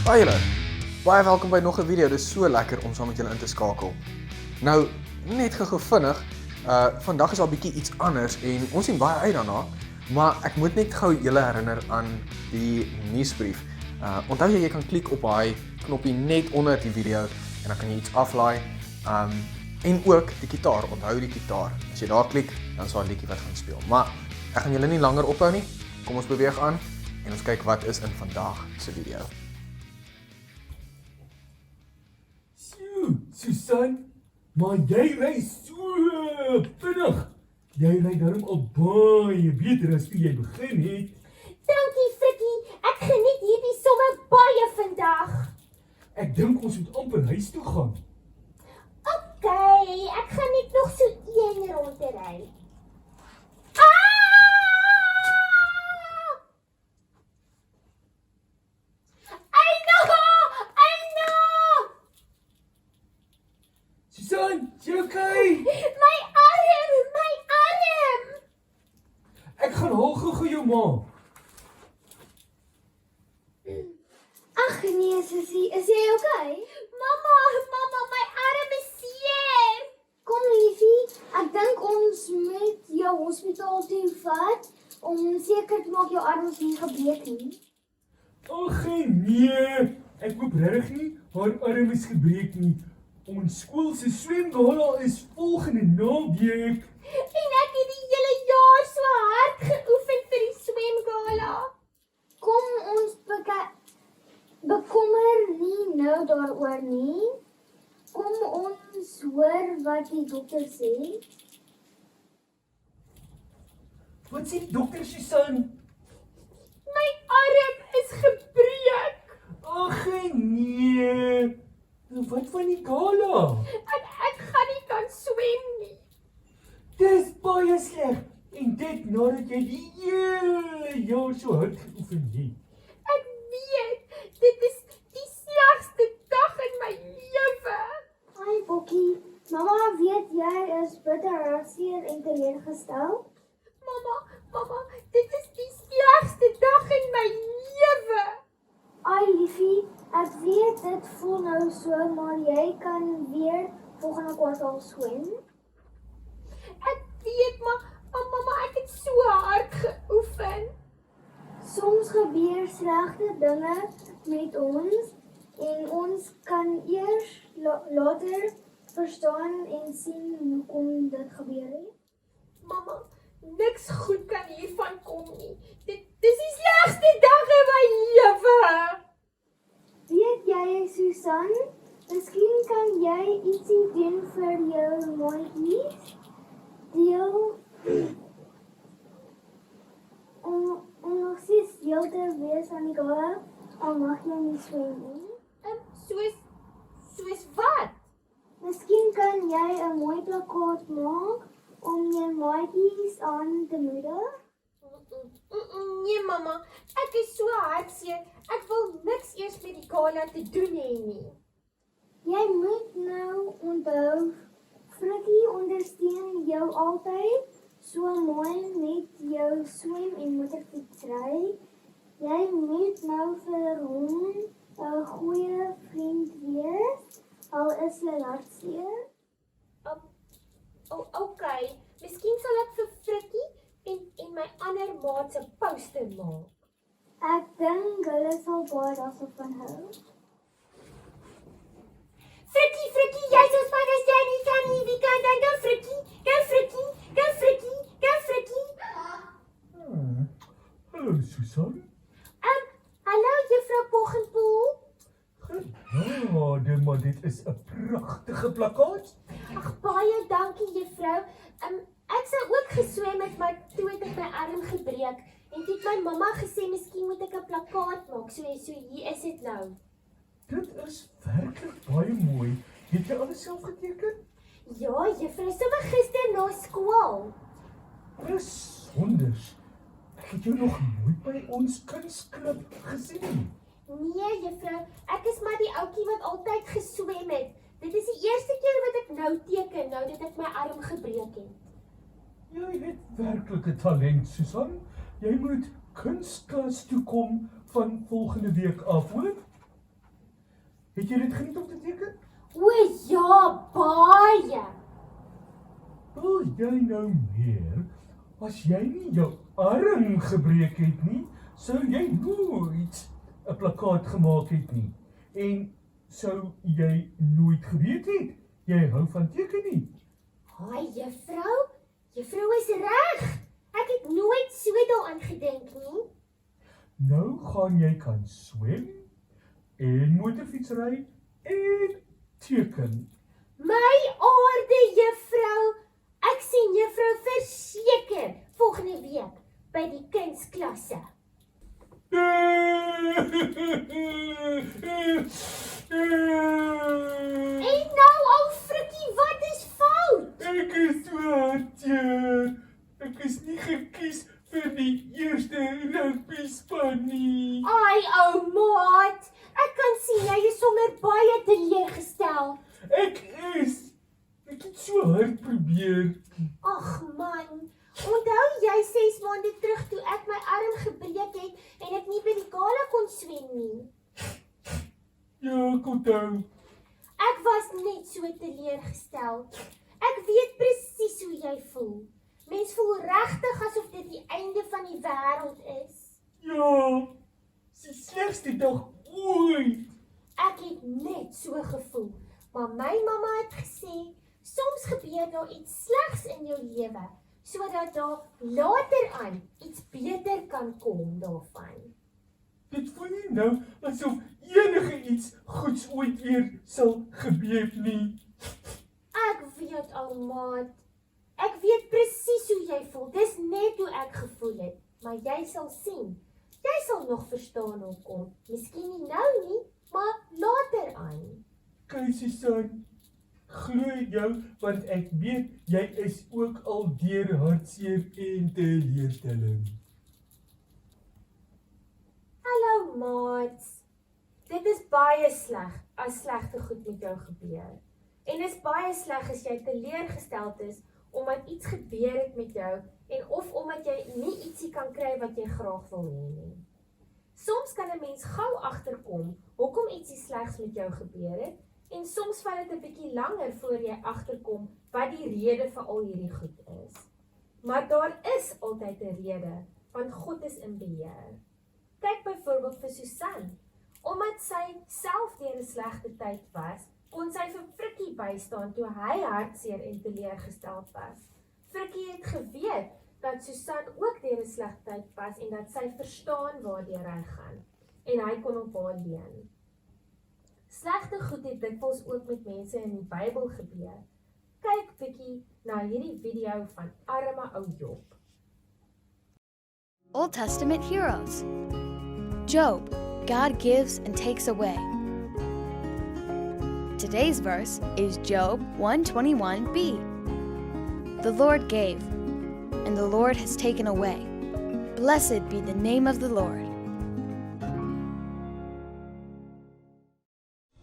Hi julle, baie welkom by nog 'n video. Dit is so lekker om saam met julle in te skakel. Nou, net gou vinnig, vandag is al bietjie iets anders en ons sien baie uit daarna, maar ek moet net gou julle herinner aan die nuusbrief. Onthou jy kan klik op daai knoppie net onder die video en dan kan jy iets aflaai. En ook die gitaar, onthou die gitaar. As jy daar klik, dan is daar 'n liedjie wat gaan speel. Maar ek gaan julle nie langer ophou nie. Kom ons beweeg aan en ons kyk wat is in vandag se video. Susan, maar jy ry so vinnig. Jy ry daarom al baie beter as toe jy begin het. Dankie Frikkie, ek geniet hierdie sommer baie vandag. Ek dink ons moet amper huis toe gaan. OK, ek gaan net nog so 1 rondte ry. Susan, jy okay? My arm! Ek gaan haal gou jou ma. Ag nee, sussie, is jy okay? Mamma, my arm is seer. Kom liefie, ek dink ons moet jou hospitaal toe vat om seker te maak jou arm is nie gebreek nie. Ag nee, ek hoop regtig nie haar arm is gebreek nie. Ons skool se swemgala is volgende naweek. En ek het die hele jaar so hard geoefen vir die swemgala. Kom ons bekommer nie nou daaroor nie. Kom ons hoor wat die dokter sê. Wat sê die dokter, Susan? My arm is gebreek. Ag nee. Wat van die gala? Ek gaan nie kan swem nie. Dis baie sleg. En dit nadat jy die hele jaar so hard geoefen het. Ek weet, dit is die slegste dag in my lewe. Hi Bokkie, mamma weet jy is bitter hartseer en teleurgestel. Mamma, dit is die slegste dag in my lewe. Ai liefie, ek weet dit voel nou so, maar jy kan weer volgende kwartaal swem. Ek weet, maar mamma, ek het so hard geoefen. Soms gebeur slegte dinge met ons en ons kan eers later verstaan en sien hoekom dit gebeur het. Mamma, niks goed kan hiervan kom nie. Dit is die slegste dag in my lewe. Weet jy, Susan, miskien kan jy ietsie doen vir jou maatjies. Deel om nog steeds deel te wees aan die gala, al mag jy nie swem nie. Soos wat? Miskien kan jy 'n mooi plakkaat maak om jou maatjies aan te moedig. Nee mamma, ek is so hartseer. Ek wil niks eers met die gala te doen hê nie. Jy moet nou onthou, Frikkie ondersteun jou altyd so mooi met jou swem en motorfietsry. Jy moet nou vir hom 'n goeie vriend wees, al is jy hartseer. Okay, miskien sal ek vir Frikkie en my ander maat se poster maak. Ek dink hulle sal baie daarvan hou. Frikkie, jy is van as jy nie kan nie, wie kan dan go Frikkie? Hallo Susan. Hallo juffrou Poggenpoel. Genade, maar dit is 'n pragtige plakkaat. Ag baie dankie juffrou. Ek sou ook geswem het, maar toe het ek my arm gebreek en toe het my mamma gesê miskien moet ek 'n plakkaat maak. So hier is dit nou. Dit is werklik baie mooi. Het jy alles self geteken? Ja, juffrou, sommer gister na skool. Dis wonders. Ek het jou nog nooit by ons kunsklub gesien. Nee juffrou, ek is maar die ouetjie wat altyd geswem het. Dit is die eerste keer wat ek nou teken, nou dat ek my arm gebreek het. Jy het werklik 'n talent, Susan. Jy moet kunstklas toe kom van volgende week af, hoor? Het jy dit geniet om te teken? O ja, baie. Wil jy nou meer, as jy nie jou arm gebreek het nie, sou jy nooit 'n plakkaat gemaak het nie. En sou jy nooit geweet het, jy hou van teken nie. Haai juffrou is reg. Ek het nooit so daaraan gedink nie. Nou gaan jy kan swem, en motorfietsry, en teken. My aarde juffrou, ek sien juffrou verseker volgende week by die kunsklasse. En nou ou frikkie, wat is fout? Ek is so hartseer. Ek is nie gekies vir die eerste rugby span nie. Ai ou maat, ek kan sien jy is sommer baie teleurgestel. Ek het so hard probeer. Ag man, onthou jy 6 maande terug toe ek my arm gebreek het en ek nie by die gala kon swem nie? Ja, ek onthou. Ek was net so teleurgestel. Ek weet presies hoe jy voel. Mens voel regtig asof dit die einde van die wêreld is. Ja, die slegste dag ooit. Ek het net so gevoel, maar my mamma het gesê, soms gebeur daar iets slegs in jou lewe, sodat daar later aan iets beter kan kom daarvan. Dit voel nie nou asof enige iets goeds ooit weer sal gebeur nie. Ek weet al, maat. Ek weet presies hoe jy voel. Dis net hoe ek gevoel het. Maar jy sal sien. Jy sal nog verstaan hoekom. Miskien nie nou nie, maar later aan. Kyk Susan, glo jou, want ek weet jy is ook al deur hartseer en teleurstelling. Hallo maats. Dit is baie sleg as slegte goed met jou gebeur. En is baie sleg as jy teleurgesteld is omdat iets gebeur het met jou en of omdat jy nie ietsie kan kry wat jy graag wil hê nie. Soms kan 'n mens gou agterkom hoekom ietsie slegs met jou gebeur het en soms vat dit 'n bietjie langer voor jy agterkom wat die rede vir al hierdie goed is. Maar daar is altyd 'n rede, want God is in beheer. Kyk byvoorbeeld vir Susan. Omdat sy self deur 'n slegte tyd was, kon sy vir Frikkie bystaan toe hy hartseer en teleurgesteld was. Frikkie het geweet dat Susan ook deur 'n slegte tyd was en dat sy verstaan waardeur hy gaan. En hy kon op haar leun. Slegte goed het dikwels ook met mense in die Bybel gebeur. Kyk bietjie na hierdie video van arme ou Job. Old Testament heroes. Job, God gives and takes away. Today's verse is Job 1:21b. The Lord gave, and the Lord has taken away. Blessed be the name of the Lord.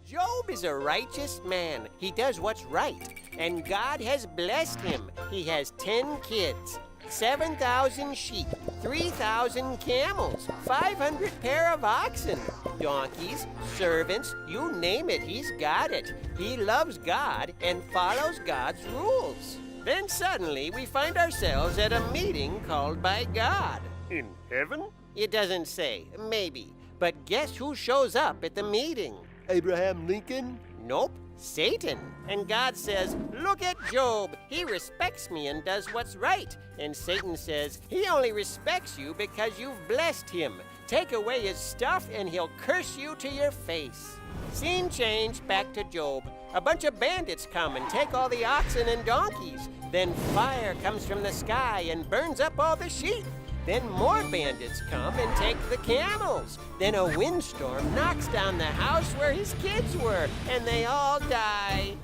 Job is a righteous man. He does what's right, and God has blessed him. He has 10 kids, 7,000 sheep, 3,000 camels, 500 pair of oxen, donkeys, servants, you name it, he's got it. He loves God and follows God's rules. Then suddenly we find ourselves at a meeting called by God. In heaven? It doesn't say, maybe. But guess who shows up at the meeting? Abraham Lincoln? Nope. Satan. And God says, look at Job. He respects me and does what's right. And Satan says, he only respects you because you've blessed him. Take away his stuff and he'll curse you to your face. Scene change, back to Job. A bunch of bandits come and take all the oxen and donkeys. Then fire comes from the sky and burns up all the sheep. Then more bandits come and take the camels. Then a windstorm knocks down the house where his kids were, and they all die.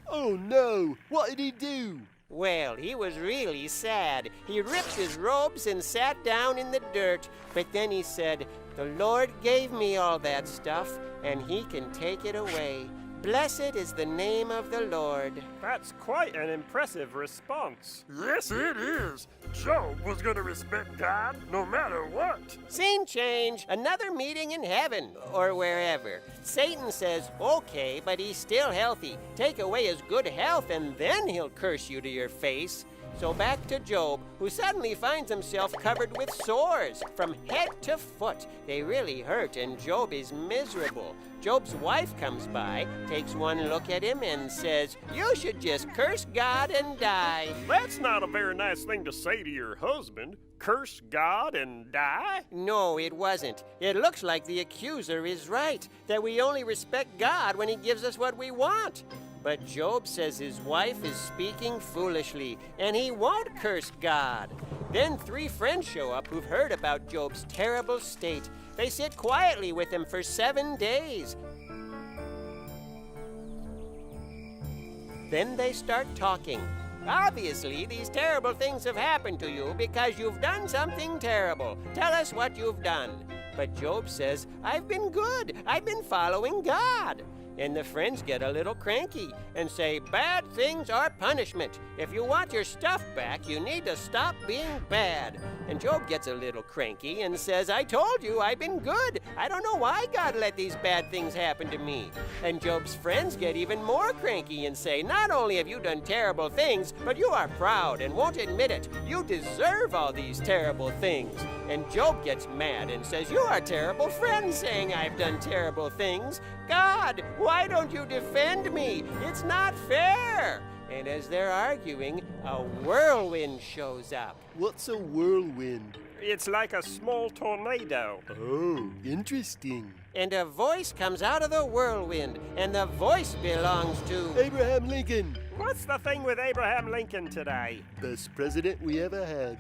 Oh no, what did he do? Well, he was really sad. He ripped his robes and sat down in the dirt. But then he said, the Lord gave me all that stuff, and he can take it away. Blessed is the name of the Lord. That's quite an impressive response. Yes, it is. Job was going to respect God no matter what. Scene change. Another meeting in heaven or wherever. Satan says, okay, but he's still healthy. Take away his good health and then he'll curse you to your face. So back to Job, who suddenly finds himself covered with sores from head to foot. They really hurt, and Job is miserable. Job's wife comes by, takes one look at him, and says, "You should just curse God and die." That's not a very nice thing to say to your husband. Curse God and die? No, it wasn't. It looks like the accuser is right, that we only respect God when he gives us what we want. But Job says his wife is speaking foolishly, and he won't curse God. Then 3 friends show up who've heard about Job's terrible state. They sit quietly with him for 7 days. Then they start talking. Obviously, these terrible things have happened to you because you've done something terrible. Tell us what you've done. But Job says, I've been good. I've been following God. And the friends get a little cranky and say, bad things are punishment. If you want your stuff back, you need to stop being bad. And Job gets a little cranky and says, I told you I've been good. I don't know why God let these bad things happen to me. And Job's friends get even more cranky and say, not only have you done terrible things, but you are proud and won't admit it. You deserve all these terrible things. And Job gets mad and says, you are terrible friends saying I've done terrible things. God, why don't you defend me? It's not fair. And as they're arguing, a whirlwind shows up. What's a whirlwind? It's like a small tornado. Oh, interesting. And a voice comes out of the whirlwind, and the voice belongs to Abraham Lincoln, What's the thing with Abraham Lincoln today? best president we ever had.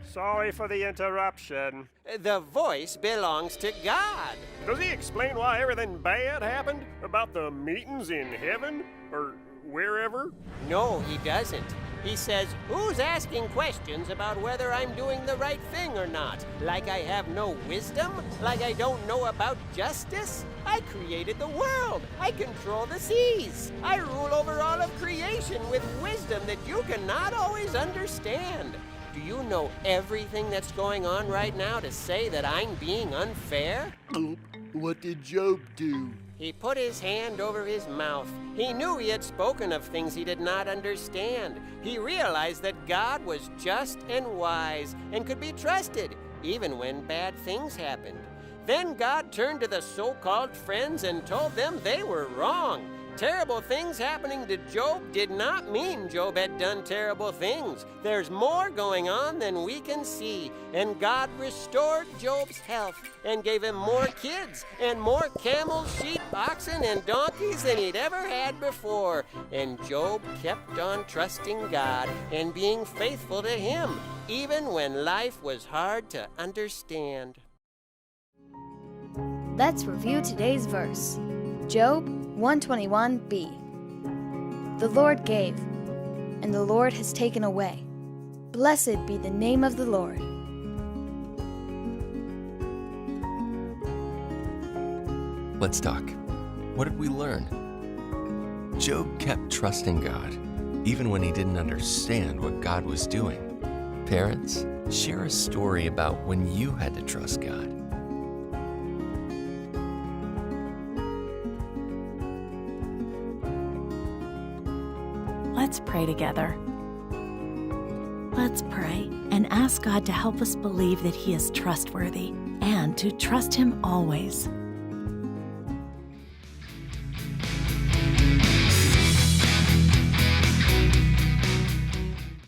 Sorry for the interruption. the voice belongs to God. Does he explain why everything bad happened? About the meetings in heaven? Or wherever? No, he doesn't. He says, who's asking questions about whether I'm doing the right thing or not? Like I have no wisdom? Like I don't know about justice? I created the world. I control the seas. I rule over all of creation with wisdom that you cannot always understand. Do you know everything that's going on right now to say that I'm being unfair? Oh, what did Job do? He put his hand over his mouth. He knew he had spoken of things he did not understand. He realized that God was just and wise and could be trusted, even when bad things happened. Then God turned to the so-called friends and told them they were wrong. Terrible things happening to Job did not mean Job had done terrible things. There's more going on than we can see. And God restored Job's health and gave him more kids and more camels, sheep, oxen, and donkeys than he'd ever had before. And Job kept on trusting God and being faithful to him, even when life was hard to understand. Let's review today's verse. Job 121b. The Lord gave, and the Lord has taken away. Blessed be the name of the Lord. Let's talk. What did we learn? Job kept trusting God, even when he didn't understand what God was doing. Parents, share a story about when you had to trust God. Let's pray together. Let's pray and ask God to help us believe that He is trustworthy and to trust Him always.